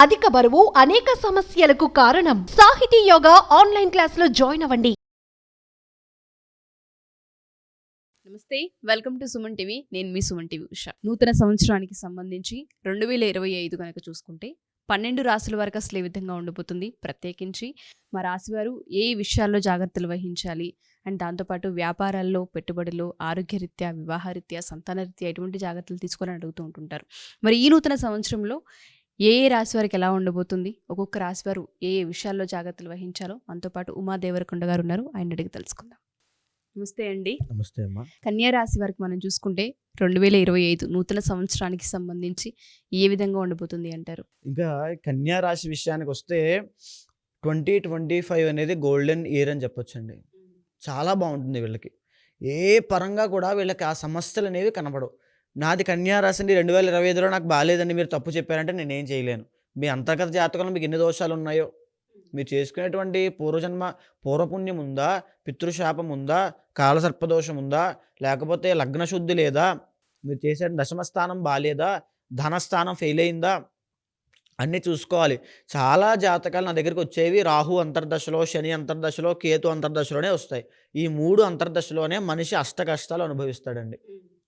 అధిక బరువు అనేక సమస్యలకు కారణం. సాహితీ యోగా ఆన్లైన్ క్లాసులో జాయిన్ అవ్వండి. నమస్తే, వెల్కమ్ టు సుమన్ టీవీ. నేను మీ సుమన్ టీవీ ఉషా. నూతన సంవత్సరానికి సంబంధించి 2025 కనుక చూసుకుంటే 12 రాశుల వరకు అసలు ఏ విధంగా ఉండబోతుంది, ప్రత్యేకించి మా రాశివారు ఏ విషయాల్లో జాగ్రత్తలు వహించాలి అండ్ దాంతోపాటు వ్యాపారాల్లో, పెట్టుబడులు, ఆరోగ్యరీత్యా, వివాహరీత్యా, సంతానరీత్యా ఎటువంటి జాగ్రత్తలు తీసుకోవాలని అడుగుతూ ఉంటుంటారు. మరి ఈ నూతన సంవత్సరంలో ఏ రాశి వారికి ఎలా ఉండబోతుంది, ఒక్కొక్క రాశి వారు ఏ విషయాల్లో జాగ్రత్తలు వహించాలో మనతో పాటు ఉమా దేవరకొండ గారు ఉన్నారు, ఆయన అడిగి తెలుసుకుందాం. నమస్తే అండి. నమస్తే అమ్మా. కన్యా రాశి వారికి మనం చూసుకుంటే 2025 నూతన సంవత్సరానికి సంబంధించి ఏ విధంగా ఉండబోతుంది అంటారు? ఇంకా కన్యా రాశి విషయానికి వస్తే 2025 అనేది గోల్డెన్ ఇయర్ అని చెప్పొచ్చండి. చాలా బాగుంటుంది వీళ్ళకి. ఏ పరంగా కూడా వీళ్ళకి ఆ సమస్యలు అనేవి కనబడవు. నాది కన్యా రాశి అండి, 2025లో నాకు బాగాలేదండి మీరు తప్పు చెప్పారంటే నేనేం చేయలేను. మీ అంతర్గత జాతకంలో మీకు ఎన్ని దోషాలు ఉన్నాయో, మీరు చేసుకునేటువంటి పూర్వజన్మ పూర్వపుణ్యం ఉందా, పితృశాపం ఉందా, కాలసర్పదోషం ఉందా, లేకపోతే లగ్నశుద్ధి లేదా, మీరు చేసే దశమస్థానం బాగాలేదా, ధనస్థానం ఫెయిల్ అయిందా, అన్నీ చూసుకోవాలి. చాలా జాతకాలు నా దగ్గరికి వచ్చేవి రాహు అంతర్దశలో, శని అంతర్దశలో, కేతు అంతర్దశలోనే వస్తాయి. ఈ 3 అంతర్దశలోనే మనిషి అష్ట కష్టాలు అనుభవిస్తాడండి.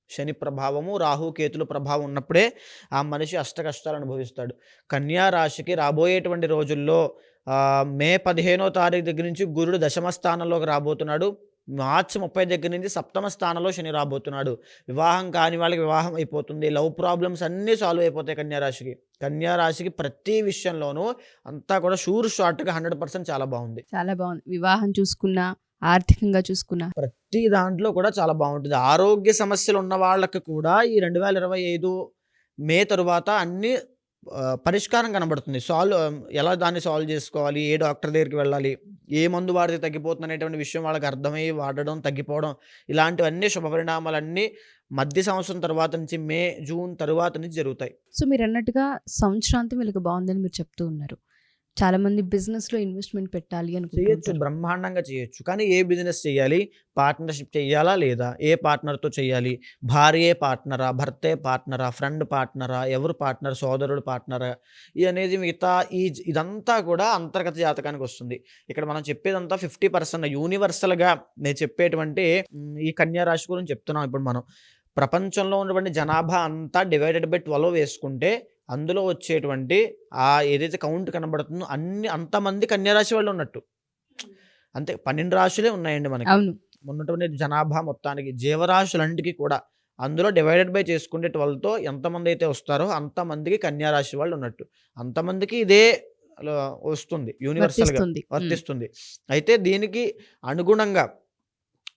శని ప్రభావము, రాహు కేతుల ప్రభావం ఉన్నప్పుడే ఆ మనిషి అష్ట కష్టాలు అనుభవిస్తాడు. కన్యా రాశికి రాబోయేటువంటి రోజుల్లో మే 15వ తారీఖు దగ్గర నుంచి గురుడు దశమ స్థానంలోకి రాబోతున్నాడు. మార్చి 30 దగ్గర నుంచి సప్తమ స్థానంలో శని రాబోతున్నాడు. వివాహం కాని వాళ్ళకి వివాహం అయిపోతుంది. లవ్ ప్రాబ్లమ్స్ అన్నీ సాల్వ్ అయిపోతాయి కన్యారాశికి. కన్యారాశికి ప్రతి విషయంలోనూ అంతా కూడా షార్ట్గా 100% చాలా బాగుంది. చాలా బాగుంది. వివాహం చూసుకున్నా, ఆర్థికంగా చూసుకున్నా, ప్రతి దాంట్లో కూడా చాలా బాగుంటుంది. ఆరోగ్య సమస్యలు ఉన్న వాళ్ళకి కూడా ఈ 2025 మే తరువాత అన్ని పరిష్కారం కనబడుతుంది. ఎలా దాన్ని సాల్వ్ చేసుకోవాలి, ఏ డాక్టర్ దగ్గరికి వెళ్ళాలి, ఏ మందు వాడితే తగ్గిపోతుంది అనేటువంటి విషయం వాళ్ళకి అర్థమై వాడడం, తగ్గిపోవడం, ఇలాంటివన్నీ శుభపరిణామాలన్నీ మధ్య సంవత్సరం తర్వాత నుంచి మే జూన్ తరువాత నుంచి జరుగుతాయి. సో మీరు అన్నట్టుగా సంవత్సరాంతం వీళ్ళకి బాగుందని మీరు చెప్తూ ఉన్నారు. చాలా మంది బిజినెస్లో ఇన్వెస్ట్మెంట్ పెట్టాలి చేయొచ్చు, బ్రహ్మాండంగా చేయొచ్చు. కానీ ఏ బిజినెస్ చేయాలి, పార్ట్నర్షిప్ చేయాలా లేదా, ఏ పార్ట్నర్తో చేయాలి, భార్యే పార్ట్నరా, భర్తే పార్ట్నరా, ఫ్రెండ్ పార్ట్నరా, ఎవరు పార్ట్నర్, సోదరుడు పార్ట్నరా, ఇది అనేది మిగతా ఇదంతా కూడా అంతర్గత జాతకానికి వస్తుంది. ఇక్కడ మనం చెప్పేదంతా 50% యూనివర్సల్గా నేను చెప్పేటువంటి ఈ కన్యా రాశి గురించి చెప్తున్నాం. ఇప్పుడు మనం ప్రపంచంలో ఉన్నటువంటి జనాభా అంతా డివైడెడ్ బై 12 వేసుకుంటే అందులో వచ్చేటువంటి ఏదైతే కౌంట్ కనబడుతుందో అంతమంది కన్యారాశి వాళ్ళు ఉన్నట్టు. అంతే, 12 రాశులే ఉన్నాయండి మనకి. ఉన్నటువంటి జనాభా మొత్తానికి, జీవరాశులంటికి కూడా అందులో డివైడెడ్ బై చేసుకుంటే 12తో ఎంతమంది అయితే వస్తారో అంతమందికి కన్యారాశి వాళ్ళు ఉన్నట్టు. అంతమందికి ఇదే వస్తుంది, యూనివర్సల్గా వర్తిస్తుంది. అయితే దీనికి అనుగుణంగా,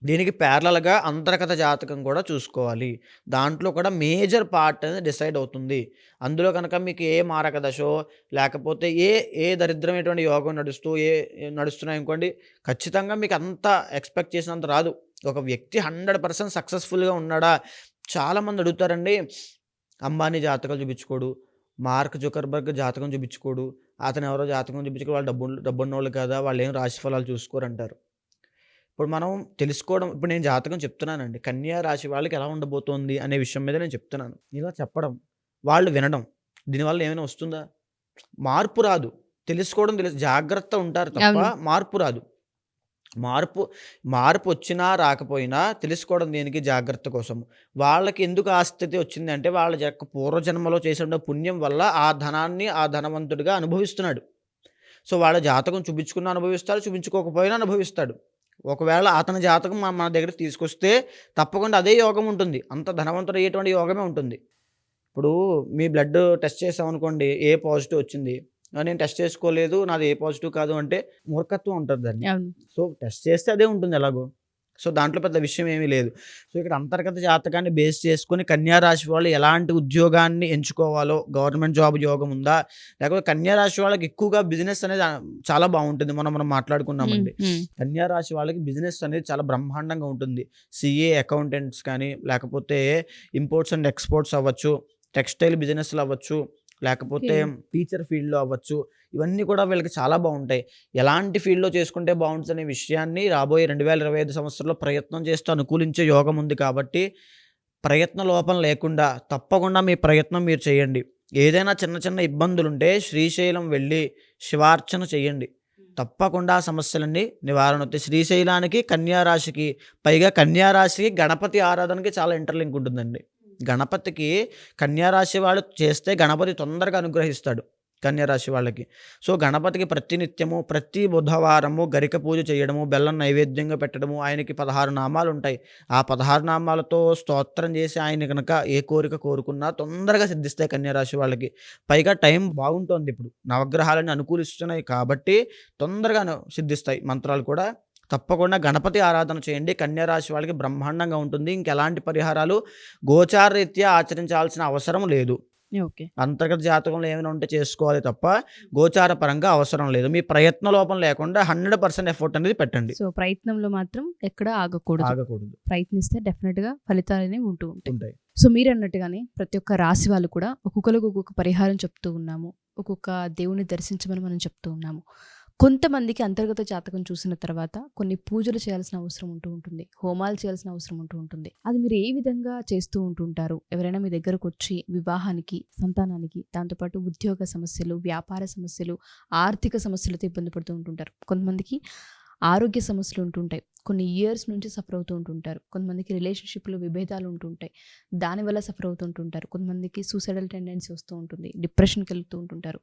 దీనికి ప్యారలల్గా అంతర్గత జాతకం కూడా చూసుకోవాలి. దాంట్లో కూడా మేజర్ పార్ట్ అనేది డిసైడ్ అవుతుంది. అందులో కనుక మీకు ఏ మారక దశో, లేకపోతే ఏ దరిద్రమైనటువంటి యోగం నడుస్తున్నాయి అనుకోండి, ఖచ్చితంగా మీకు అంత ఎక్స్పెక్ట్ చేసినంత రాదు. ఒక వ్యక్తి 100% సక్సెస్ఫుల్గా ఉన్నాడా, చాలామంది అడుగుతారండి. అంబానీ జాతకాలు చూపించుకోడు, మార్క్ జుకర్బర్గ్ జాతకం చూపించుకోడు, అతను ఎవరో జాతకం చూపించుకోడు, వాళ్ళు డబ్బున్నోళ్ళు కదా, వాళ్ళు ఏం రాశి ఫలాలు చూసుకోరు అంటారు. ఇప్పుడు మనం తెలుసుకోవడం, ఇప్పుడు నేను జాతకం చెప్తున్నానండి, కన్యా రాశి వాళ్ళకి ఎలా ఉండబోతోంది అనే విషయం మీద నేను చెప్తున్నాను. ఇలా చెప్పడం, వాళ్ళు వినడం, దీనివల్ల ఏమైనా వస్తుందా? మార్పు రాదు. తెలుసుకోవడం జాగ్రత్త ఉంటారు తప్ప మార్పు రాదు. మార్పు వచ్చినా రాకపోయినా తెలుసుకోవడం దేనికి? జాగ్రత్త కోసం. వాళ్ళకి ఎందుకు ఆ స్థితి వచ్చింది అంటే వాళ్ళ యొక్క పూర్వజన్మలో చేసిన పుణ్యం వల్ల ఆ ధనాన్ని ఆ ధనవంతుడిగా అనుభవిస్తున్నాడు. సో వాళ్ళ జాతకం చూపించుకున్నా అనుభవిస్తాడు, చూపించుకోకపోయినా అనుభవిస్తాడు. ఒకవేళ అతని జాతకం మన దగ్గరికి తీసుకొస్తే తప్పకుండా అదే యోగం ఉంటుంది, అంత ధనవంతుడు అయ్యేటువంటి యోగమే ఉంటుంది. ఇప్పుడు మీ బ్లడ్ టెస్ట్ చేసామనుకోండి, ఏ పాజిటివ్ వచ్చింది, నేను టెస్ట్ చేసుకోలేదు, నాది ఏ పాజిటివ్ కాదు అంటే మూర్ఖత్వం ఉంటుంది దాన్ని. సో టెస్ట్ చేస్తే అదే ఉంటుంది ఎలాగో. సో దాంట్లో పెద్ద విషయం ఏమీ లేదు. సో ఇక్కడ అంతర్గత జాతకాన్ని బేస్ చేసుకొని కన్యారాశి వాళ్ళు ఎలాంటి ఉద్యోగాన్ని ఎంచుకోవాలో, గవర్నమెంట్ జాబ్ యోగం ఉందా, లేకపోతే కన్యారాశి వాళ్ళకి ఎక్కువగా బిజినెస్ అనేది చాలా బాగుంటుంది. మనం మాట్లాడుకున్నామండి, కన్యారాశి వాళ్ళకి బిజినెస్ అనేది చాలా బ్రహ్మాండంగా ఉంటుంది. సిఏ, అకౌంటెంట్స్ కానీ, లేకపోతే ఇంపోర్ట్స్ అండ్ ఎక్స్పోర్ట్స్ అవ్వచ్చు, టెక్స్టైల్ బిజినెస్లు అవ్వచ్చు, లేకపోతే టీచర్ ఫీల్డ్లో అవ్వచ్చు, ఇవన్నీ కూడా వీళ్ళకి చాలా బాగుంటాయి. ఎలాంటి ఫీల్డ్లో చేసుకుంటే బాగుంటుంది అనే విషయాన్ని రాబోయే 2025 సంవత్సరంలో ప్రయత్నం చేస్తూ అనుకూలించే యోగం ఉంది. కాబట్టి ప్రయత్న లోపం లేకుండా తప్పకుండా మీ ప్రయత్నం మీరు చేయండి. ఏదైనా చిన్న చిన్న ఇబ్బందులుంటే శ్రీశైలం వెళ్ళి శివార్చన చేయండి. తప్పకుండా ఆ సమస్యలన్నీ నివారణ అవుతాయి. శ్రీశైలానికి, కన్యా రాశికి, పైగా కన్యా రాశికి గణపతి ఆరాధనకి చాలా ఇంటర్లింక్ ఉంటుందండి. గణపతికి కన్యా రాశి వాళ్ళు చేస్తే గణపతి తొందరగా అనుగ్రహిస్తాడు కన్యా రాశి వాళ్ళకి. సో, గణపతికి ప్రతినిత్యము, ప్రతి బుధవారము గరిక పూజ చేయడము, బెల్లం నైవేద్యంగా పెట్టడము, ఆయనకి 16 నామాలుంటాయి. ఆ 16 నామాలతో స్తోత్రం చేసి ఆయన గనక ఏ కోరిక కోరుకున్నా తొందరగా సిద్ధిస్తాయి కన్యా రాశి వాళ్ళకి. పైగా టైం బాగుంటోంది ఇప్పుడు. నవగ్రహాలన్నీ అనుకూలిస్తున్నాయి కాబట్టి తొందరగా సిద్ధిస్తాయి మంత్రాలు కూడా. తప్పకుండా గణపతి ఆరాధన చేయండి. కన్యా రాశి వాళ్ళకి బ్రహ్మాండంగా ఉంటుంది. ఇంకెలాంటి పరిహారాలు గోచారరీత్యా ఆచరించాల్సిన అవసరం లేదు. ఓకే. అంతర్గత జాతకంలో ఏమైనా ఉంటే చేసుకోవాలి తప్ప గోచార పరంగా అవసరం లేదు. మీ ప్రయత్న లోపం లేకుండా 100% ఎఫర్ట్ అనేది పెట్టండి. సో ప్రయత్నంలో మాత్రం ఎక్కడ ఆగకూడదు. ఆగకూడదు. ప్రయత్నిస్తే డెఫినెట్‌గా ఫలితాలనేవి ఉంటూ ఉంటాయి. ఉంటాయి. సో మీరన్నట్టుగానే ప్రతి ఒక్క రాశి వాళ్ళు కూడా ఒక్కొక్కరికి ఒక్కొక్క పరిహారం చెప్తూ ఉన్నాము. ఒక్కొక్క దేవుడిని దర్శించమని మనం చెప్తూ ఉన్నాము. కొంతమందికి అంతర్గత జాతకం చూసిన తర్వాత కొన్ని పూజలు చేయాల్సిన అవసరం ఉంటూ ఉంటుంది. హోమాలు చేయాల్సిన అవసరం ఉంటూ ఉంటుంది. అది మీరు ఏ విధంగా చేస్తూ ఉంటుంటారు? ఎవరైనా మీ దగ్గరకు వచ్చి వివాహానికి, సంతానానికి, దాంతోపాటు ఉద్యోగ సమస్యలు, వ్యాపార సమస్యలు, ఆర్థిక సమస్యలతో ఇబ్బంది పడుతూ ఉంటుంటారు. కొంతమందికి ఆరోగ్య సమస్యలు ఉంటుంటాయి. కొన్ని ఇయర్స్ నుంచి సఫర్ అవుతూ ఉంటుంటారు. కొంతమందికి రిలేషన్‌షిప్‌లో విభేదాలు ఉంటుంటాయి. దానివల్ల సఫర్ అవుతుంటుంటారు. కొంతమందికి సూసైడల్ టెండెన్సీ వస్తూ ఉంటుంది. డిప్రెషన్‌కి వెళ్తూ ఉంటుంటారు.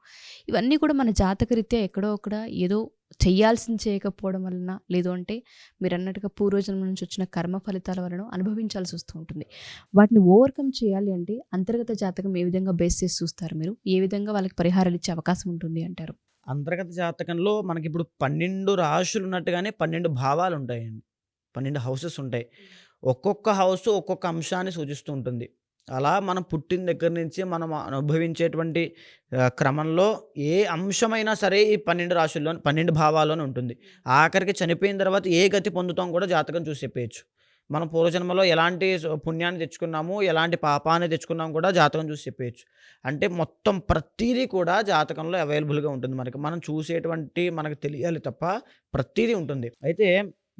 ఇవన్నీ కూడా మన జాతకరీత్యా ఎక్కడో అక్కడ ఏదో చేయాల్సింది చేయకపోవడం వలన, లేదు అంటే మీరన్నట్టుగా పూర్వజన్మ నుంచి వచ్చిన కర్మ ఫలితాల వలన అనుభవించాల్సి వస్తూ ఉంటుంది. వాటిని ఓవర్‌కమ్ చేయాలి అంటే అంతర్గత జాతకం ఏ విధంగా బేస్ చేసి చూస్తారు మీరు? ఏ విధంగా వాళ్ళకి పరిహారాలు ఇచ్చే అవకాశం ఉంటుంది అంటారు? అంతర్గత జాతకంలో మనకిప్పుడు 12 రాశులు ఉన్నట్టుగానే 12 భావాలు ఉంటాయండి. 12 హౌసెస్ ఉంటాయి. ఒక్కొక్క హౌస్ ఒక్కొక్క అంశాన్ని సూచిస్తూ ఉంటుంది. అలా మనం పుట్టిన దగ్గర నుంచి మనం అనుభవించేటువంటి క్రమంలో ఏ అంశమైనా సరే ఈ 12 రాశుల్లో 12 భావాల్లోనే ఉంటుంది. ఆఖరికి చనిపోయిన తర్వాత ఏ గతి పొందుతాం కూడా జాతకం చూసి చెప్పేయచ్చు. మనం పూర్వజన్మలో ఎలాంటి పుణ్యాన్ని తెచ్చుకున్నాము, ఎలాంటి పాపాన్ని తెచ్చుకున్నాము కూడా జాతకం చూసి చెప్పేయచ్చు. అంటే మొత్తం ప్రతీదీ కూడా జాతకంలో అవైలబుల్‌గా ఉంటుంది మనకి. మనం చూసేటువంటి మనకు తెలియాలి తప్ప ప్రతీదీ ఉంటుంది. అయితే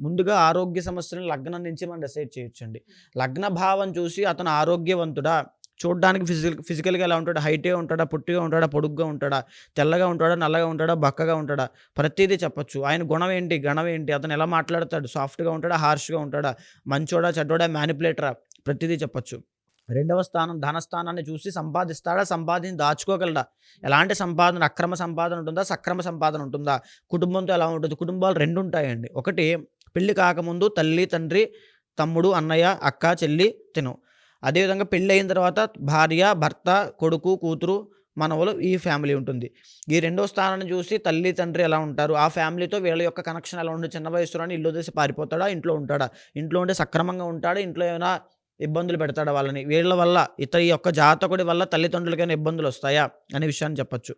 ముందుగా ఆరోగ్య సమస్యలను లగ్నం నుంచి మనం డిసైడ్ చేయొచ్చండి. లగ్న భావం చూసి అతను ఆరోగ్యవంతుడా, చూడ్డానికి ఫిజికల్‌గా ఎలా ఉంటాడా, హైటే ఉంటాడా, పొట్టిగా ఉంటాడా, పొడుగ్గా ఉంటాడా, తెల్లగా ఉంటాడా, నల్లగా ఉంటాడా, బక్కగా ఉంటాడా, ప్రతీదీ చెప్పొచ్చు. ఆయన గుణం ఏంటి, గణం ఏంటి, అతను ఎలా మాట్లాడతాడు, సాఫ్ట్‌గా ఉంటాడా, హార్ష్‌గా ఉంటాడా, మంచోడా, చెడ్డోడా, మ్యానిపులేటరా, ప్రతీదీ చెప్పొచ్చు. రెండవ స్థానం ధనస్థానాన్ని చూసి సంపాదిస్తాడా, సంపాదించి దాచుకోగలడా, ఎలాంటి సంపాదన, అక్రమ సంపాదన ఉంటుందా, సక్రమ సంపాదన ఉంటుందా, కుటుంబంతో ఎలా ఉంటుంది. కుటుంబాలు 2 ఉంటాయండి. ఒకటి పెళ్లి కాకముందు తల్లి, తండ్రి, తమ్ముడు, అన్నయ్య, అక్క, చెల్లి, తిను. అదేవిధంగా పెళ్ళి అయిన తర్వాత భార్య, భర్త, కొడుకు, కూతురు, మనవలు, ఈ ఫ్యామిలీ ఉంటుంది. ఈ రెండో స్థానాన్ని చూసి తల్లి, తండ్రి ఎలా ఉంటారు, ఆ ఫ్యామిలీతో వీళ్ళ యొక్క కనెక్షన్ ఎలా ఉంటుంది. చిన్న వయసులోనే ఇల్లు వదిలేసి పారిపోతాడా, ఇంట్లో ఉంటాడా, ఇంట్లో ఉంటే సక్రమంగా ఉంటాడా, ఇంట్లో ఏమైనా ఇబ్బందులు పెడతాడా వాళ్ళని, వీళ్ళ వల్ల ఈ యొక్క జాతకుడి వల్ల తల్లిదండ్రులకైనా ఇబ్బందులు వస్తాయా అనే విషయాన్ని చెప్పొచ్చు.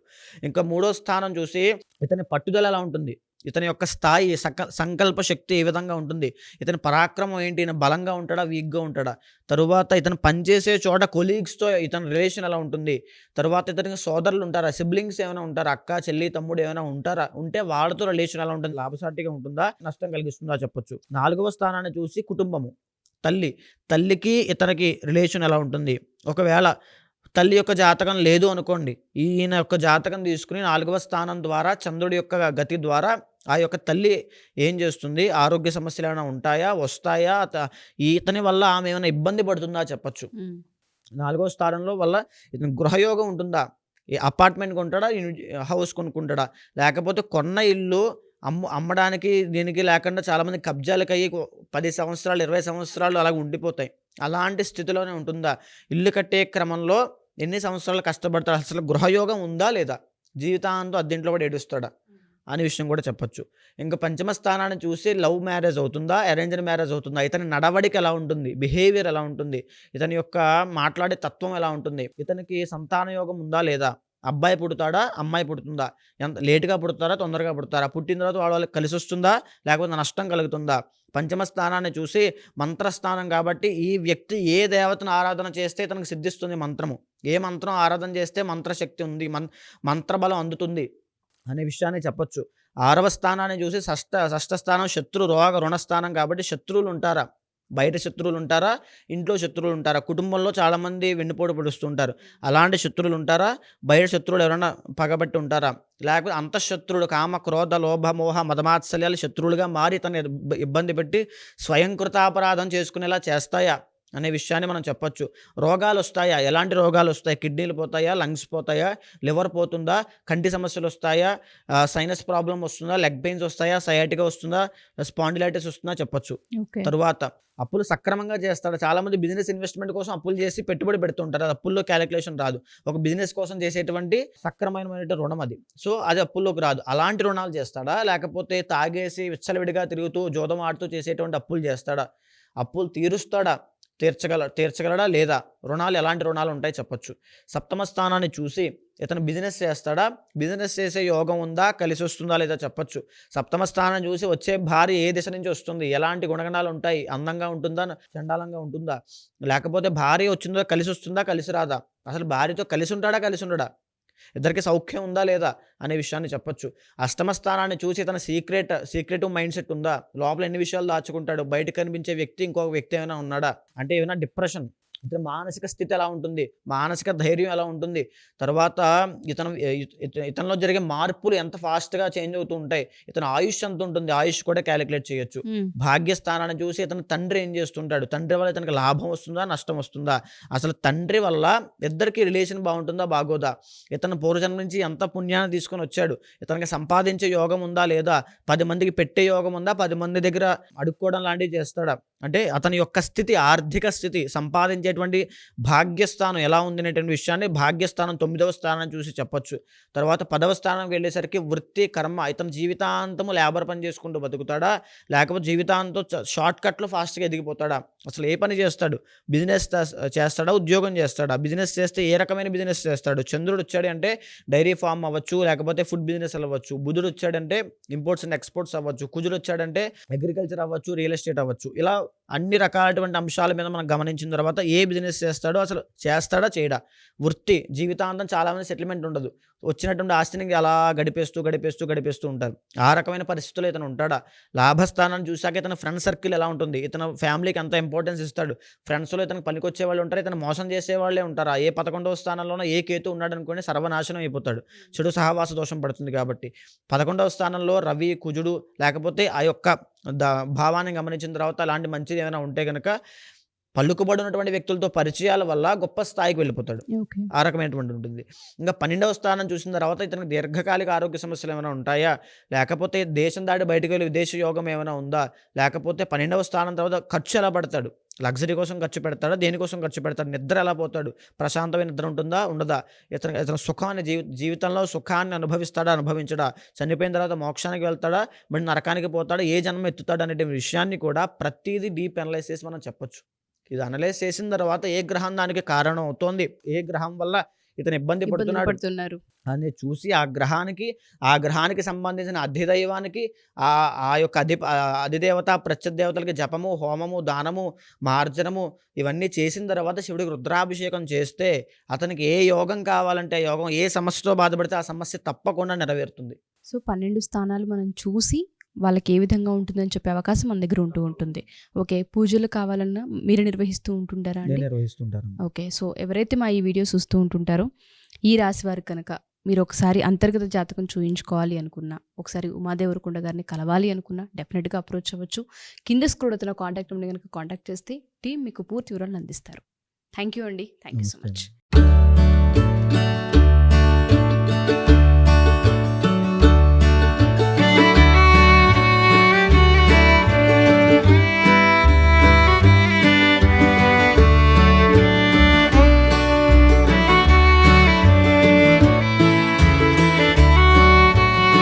ఇంకా మూడో స్థానం చూసి ఇతని పట్టుదల ఎలా ఉంటుంది, ఇతని యొక్క స్థాయి, సంకల్ప శక్తి ఏ విధంగా ఉంటుంది, ఇతని పరాక్రమం ఏంటి, ఈయన బలంగా ఉంటాడా, వీక్గా ఉంటాడా, తరువాత ఇతను పనిచేసే చోట కొలీగ్స్తో ఇతని రిలేషన్ ఎలా ఉంటుంది, తరువాత ఇతనికి సోదరులు ఉంటారా, సిబ్లింగ్స్ ఏమైనా ఉంటారా, అక్క, చెల్లి, తమ్ముడు ఏమైనా ఉంటారా, ఉంటే వాళ్ళతో రిలేషన్ ఎలా ఉంటుంది, లాభసాటిగా ఉంటుందా, నష్టం కలిగిస్తుందా చెప్పొచ్చు. 4వ స్థానాన్ని చూసి కుటుంబము, తల్లికి ఇతనికి రిలేషన్ ఎలా ఉంటుంది. ఒకవేళ తల్లి యొక్క జాతకం లేదు అనుకోండి, ఈయన యొక్క జాతకం తీసుకుని 4వ స్థానం ద్వారా చంద్రుడి యొక్క గతి ద్వారా ఆ యొక్క తల్లి ఏం చేస్తుంది, ఆరోగ్య సమస్యలు ఏమైనా ఉంటాయా, వస్తాయా, ఇతని వల్ల ఆమె ఏమైనా ఇబ్బంది పడుతుందా చెప్పచ్చు. 4వ స్థానంలో వల్ల ఇతని గృహయోగం ఉంటుందా, ఈ అపార్ట్మెంట్ కొంటాడా, హౌస్ కొనుక్కుంటాడా, లేకపోతే కొన్న ఇల్లు అమ్మడానికి దీనికి లేకుండా చాలామంది కబ్జాలకు అయ్యి 10 సంవత్సరాలు 20 సంవత్సరాలు అలా ఉండిపోతాయి. అలాంటి స్థితిలోనే ఉంటుందా, ఇల్లు కట్టే క్రమంలో ఎన్ని సంవత్సరాలు కష్టపడతాడు, అసలు గృహయోగం ఉందా లేదా, జీవితాంతం అద్దెంట్లో కూడా ఏడుస్తాడా అనే విషయం కూడా చెప్పొచ్చు. ఇంకా 5వ స్థానాన్ని చూసి లవ్ మ్యారేజ్ అవుతుందా, అరేంజ్డ్ మ్యారేజ్ అవుతుందా, ఇతని నడవడిక ఎలా ఉంటుంది, బిహేవియర్ ఎలా ఉంటుంది, ఇతని యొక్క మాట్లాడే తత్వం ఎలా ఉంటుంది, ఇతనికి సంతాన యోగం ఉందా లేదా, అబ్బాయి పుడతాడా, అమ్మాయి పుడుతుందా, ఎంత లేటుగా పుడతారా, తొందరగా పుడతారా, పుట్టిన తర్వాత వాళ్ళకి కలిసి వస్తుందా, లేకపోతే నష్టం కలుగుతుందా. 5వ స్థానాన్ని చూసి మంత్రస్థానం కాబట్టి ఈ వ్యక్తి ఏ దేవతను ఆరాధన చేస్తే ఇతనికి సిద్ధిస్తుంది మంత్రము, ఏ మంత్రం ఆరాధన చేస్తే మంత్రశక్తి ఉంది, మంత్రబలం అందుతుంది అనే విషయాన్ని చెప్పొచ్చు. 6వ స్థానాన్ని చూసి షష్ఠ స్థానం శత్రు రోగ రుణస్థానం కాబట్టి శత్రువులు ఉంటారా, బయట శత్రువులు ఉంటారా, ఇంట్లో శత్రువులు ఉంటారా, కుటుంబంలో చాలామంది వెన్నుపోటు పొడుస్తుంటారు, అలాంటి శత్రువులు ఉంటారా, బయట శత్రువులు ఎవరైనా పగబట్టి ఉంటారా, లేకపోతే అంతఃశత్రువులు కామ క్రోధ లోభ మోహ మదమాత్సల్యాలు శత్రువులుగా మారి తను ఇబ్బంది పెట్టి స్వయంకృతాపరాధం చేసుకునేలా చేస్తాయా అనే విషయాన్ని మనం చెప్పొచ్చు. రోగాలు వస్తాయా, ఎలాంటి రోగాలు వస్తాయి, కిడ్నీలు పోతాయా, లంగ్స్ పోతాయా, లివర్ పోతుందా, కంటి సమస్యలు వస్తాయా, సైనస్ ప్రాబ్లం వస్తుందా, లెగ్ పెయిన్స్ వస్తాయా, సయాటికా వస్తుందా, స్పాండిలైటిస్ వస్తుందా చెప్పొచ్చు. తరువాత అప్పులు సక్రమంగా చేస్తాడు. చాలామంది బిజినెస్ ఇన్వెస్ట్మెంట్ కోసం అప్పులు చేసి పెట్టుబడి పెడుతుంటారు, అది అప్పుల్లో క్యాలిక్యులేషన్ రాదు. ఒక బిజినెస్ కోసం చేసేటువంటి సక్రమమైన రుణం అది, సో అది అప్పుల్లోకి రాదు. అలాంటి రుణాలు చేస్తాడా, లేకపోతే తాగేసి విచ్చలవిడిగా తిరుగుతూ జోదం ఆడుతూ చేసేటువంటి అప్పులు చేస్తాడా, అప్పులు తీర్చగలడా లేదా, రుణాలు ఎలాంటి రుణాలు ఉంటాయి చెప్పొచ్చు. సప్తమ స్థానాన్ని చూసి ఇతను బిజినెస్ చేస్తాడా, బిజినెస్ చేసే యోగం ఉందా, కలిసి వస్తుందా లేదా చెప్పొచ్చు. సప్తమ స్థానం చూసి వచ్చే భార్య ఏ దిశ నుంచి వస్తుంది, ఎలాంటి గుణగణాలు ఉంటాయి, అందంగా ఉంటుందా, చండాలంగా ఉంటుందా, లేకపోతే భార్య వచ్చిందో కలిసి వస్తుందా, కలిసి రాదా, అసలు భార్యతో కలిసి ఉంటాడా, కలిసి ఉండడా, ఇద్దరికి సౌఖ్యం ఉందా లేదా అనే విషయాన్ని చెప్పొచ్చు. అష్టమ స్థానాన్ని చూసి తన సీక్రెటివ్ మైండ్ సెట్ ఉందా, లోపల ఎన్ని విషయాలు దాచుకుంటాడు, బయట కనిపించే వ్యక్తి ఇంకొక వ్యక్తి ఏమైనా ఉన్నాడా, అంటే ఏమైనా డిప్రెషన్, ఇతని మానసిక స్థితి ఎలా ఉంటుంది, మానసిక ధైర్యం ఎలా ఉంటుంది, తర్వాత ఇతనిలో జరిగే మార్పులు ఎంత ఫాస్ట్గా చేంజ్ అవుతూ ఉంటాయి, ఇతని ఆయుష్ ఎంత ఉంటుంది, ఆయుష్ కూడా క్యాలిక్యులేట్ చేయొచ్చు. భాగ్యస్థానాన్ని చూసి ఇతను తండ్రి ఏం చేస్తుంటాడు, తండ్రి వల్ల ఇతనికి లాభం వస్తుందా, నష్టం వస్తుందా, అసలు తండ్రి వల్ల ఇద్దరికి రిలేషన్ బాగుంటుందా, బాగోదా, ఇతను పూర్వజన్మ నుంచి ఎంత పుణ్యాన్ని తీసుకొని వచ్చాడు, ఇతనికి సంపాదించే యోగం ఉందా లేదా, 10 మందికి పెట్టే యోగం ఉందా, 10 మంది దగ్గర అడుక్కోవడం లాంటివి చేస్తాడా, అంటే అతని యొక్క స్థితి, ఆర్థిక స్థితి, సంపాదించేటువంటి భాగ్యస్థానం ఎలా ఉంది అనేటువంటి విషయాన్ని భాగ్యస్థానం 9వ స్థానం చూసి చెప్పొచ్చు. తర్వాత 10వ స్థానానికి వెళ్ళేసరికి వృత్తి కర్మ, ఇతను జీవితాంతము లేబర్ పని చేసుకుంటూ బతుకుతాడా, లేకపోతే జీవితాంతం షార్ట్ కట్లో ఫాస్ట్గా ఎదిగిపోతాడా, అసలు ఏ పని చేస్తాడు, బిజినెస్ చేస్తాడా, ఉద్యోగం చేస్తాడా, బిజినెస్ చేస్తే ఏ రకమైన బిజినెస్ చేస్తాడు. చంద్రుడు వచ్చాడు అంటే డైరీ ఫామ్ అవ్వచ్చు, లేకపోతే ఫుడ్ బిజినెస్ అవ్వచ్చు. బుధుడు వచ్చాడంటే ఇంపోర్ట్స్ అండ్ ఎక్స్పోర్ట్స్ అవ్వచ్చు. కుజుడు వచ్చాడంటే అగ్రికల్చర్ అవ్వచ్చు, రియల్ ఎస్టేట్ అవ్వచ్చు. ఇలా అన్ని రకాలటువంటి అంశాల మీద మనం గమనించిన తర్వాత ఏ బిజినెస్ చేస్తాడో, అసలు చేస్తాడా చేయడా, వృత్తి జీవితాంతం చాలామంది సెటిల్మెంట్ ఉండదు, వచ్చినటువంటి ఆస్తిని అలా గడిపేస్తూ ఉంటారు. ఆ రకమైన పరిస్థితుల్లో ఇతను ఉంటాడా. లాభస్థానాన్ని చూశాక ఇతను ఫ్రెండ్ సర్కిల్ ఎలా ఉంటుంది, ఇతను ఫ్యామిలీకి అంత ఇంపార్టెన్స్ ఇస్తాడు, ఫ్రెండ్స్లో ఇతనికి పనికొచ్చే వాళ్ళు ఉంటారు, ఇతను మోసం చేసే వాళ్ళే ఉంటారు. ఏ 11వ స్థానంలోనో ఏ కేతు ఉన్నాడు అనుకోండి, సర్వనాశనం అయిపోతాడు, చెడు సహవాస దోషం పడుతుంది. కాబట్టి 11వ స్థానంలో రవి, కుజుడు, లేకపోతే ఆ యొక్క భావాన్ని గమనించిన తర్వాత అలాంటి మంచిది ఏమైనా ఉంటే కనుక పలుకుబడి ఉన్నటువంటి వ్యక్తులతో పరిచయాల వల్ల గొప్ప స్థాయికి వెళ్ళిపోతాడు. ఆ రకమైనటువంటి ఉంటుంది. ఇంకా 12వ స్థానం చూసిన తర్వాత ఇతనికి దీర్ఘకాలిక ఆరోగ్య సమస్యలు ఏమైనా ఉంటాయా, లేకపోతే దేశం దాటి బయటకు వెళ్ళి విదేశ యోగం ఏమైనా ఉందా, లేకపోతే 12వ స్థానం తర్వాత ఖర్చు ఎలా పడతాడు, లగ్జరీ కోసం ఖర్చు పెడతాడా, దేనికోసం ఖర్చు పెడతాడు, నిద్ర ఎలా పోతాడు, ప్రశాంతమైన నిద్ర ఉంటుందా, ఉండదా, ఇతను సుఖాన్ని జీవితంలో సుఖాన్ని అనుభవించడా, చనిపోయిన తర్వాత మోక్షానికి వెళ్తాడా, మరి నరకానికి పోతాడా, ఏ జన్మ ఎత్తుతాడు అనే విషయాన్ని కూడా ప్రతిదీ డీప్ అనలైజ్ చేసి మనం చెప్పొచ్చు. ఇది అనలైజ్ చేసిన తర్వాత ఏ గ్రహం దానికి కారణం అవుతోంది, ఏ గ్రహం వల్ల ఇతను ఇబ్బంది పడుతున్నారు అని చూసి ఆ గ్రహానికి సంబంధించిన అధిదైవానికి ఆ యొక్క అధిదేవత ప్రత్యదేవతలకి జపము, హోమము, దానము, మార్జనము ఇవన్నీ చేసిన తర్వాత శివుడికి రుద్రాభిషేకం చేస్తే అతనికి ఏ యోగం కావాలంటే ఆ యోగం, ఏ సమస్యతో బాధపడితే ఆ సమస్య తప్పకుండా నెరవేరుతుంది. సో 12 స్థానాలు మనం చూసి వాళ్ళకి ఏ విధంగా ఉంటుందని చెప్పే అవకాశం మన దగ్గర ఉంటుంది. ఓకే, పూజలు కావాలన్నా మీరు నిర్వహిస్తూ ఉంటుంటారా అండి? నిర్వహిస్తుంటారు. ఓకే, సో ఎవరైతే మా ఈ వీడియో చూస్తూ ఉంటుంటారో ఈ రాశి వారు కనుక మీరు ఒకసారి అంతర్గత జాతకం చూయించుకోవాలి అనుకున్నా, ఒకసారి ఉమాదేవరకొండ గారిని కలవాలి అనుకున్నా డెఫినెట్గా అప్రోచ్ అవ్వచ్చు. కింద స్క్రోల్ అవుతున్న కాంటాక్ట్ నెంబర్ కనుక కాంటాక్ట్ చేస్తే టీం మీకు పూర్తి వివరాలు అందిస్తారు. థ్యాంక్ యూ అండి, థ్యాంక్ యూ సో మచ్.